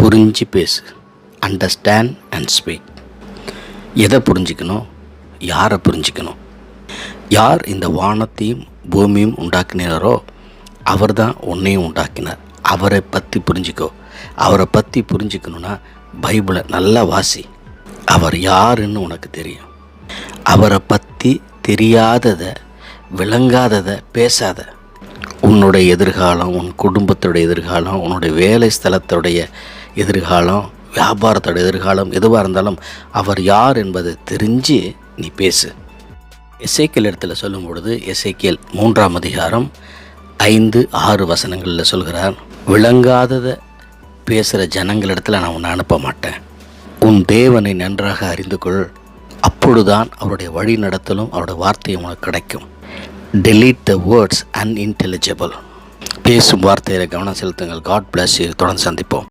புரிஞ்சு பேசு. Understand and speak. எதை புரிஞ்சிக்கணும், யாரை புரிஞ்சிக்கணும்? யார் இந்த வானத்தையும் பூமியும் உண்டாக்கினாரோ அவர் தான் உன்னையும் உண்டாக்கினார். அவரை பற்றி புரிஞ்சிக்கோ. அவரை பற்றி புரிஞ்சிக்கணுன்னா பைபிளை நல்லா வாசி. அவர் யாருன்னு உனக்கு தெரியும். அவரை பற்றி தெரியாததை, விளங்காததை பேசாத. உன்னுடைய எதிர்காலம், உன் குடும்பத்தோடைய எதிர்காலம், உன்னுடைய வேலை ஸ்தலத்துடைய எதிர்காலம், வியாபாரத்தோட எதிர்காலம் எதுவாக இருந்தாலும் அவர் யார் என்பதை தெரிஞ்சு நீ பேசு. எசேக்கியேல் இடத்துல சொல்லும் பொழுது எசேக்கியேல் 3ஆம் அதிகாரம் 5-6 வசனங்களில் சொல்கிறார், விளங்காததை பேசுகிற ஜனங்களிடத்தில் நான் உன்னை அனுப்ப மாட்டேன். உன் தேவனை நன்றாக அறிந்து கொள். அப்பொழுதுதான் அவருடைய வழி நடத்தலும் அவருடைய வார்த்தையும் உனக்கு கிடைக்கும். delete the words unintelligible. பேசும் வார்த்தையில் கவனம் செலுத்துங்கள். God bless you. தொடர்ந்து சந்திப்போம்.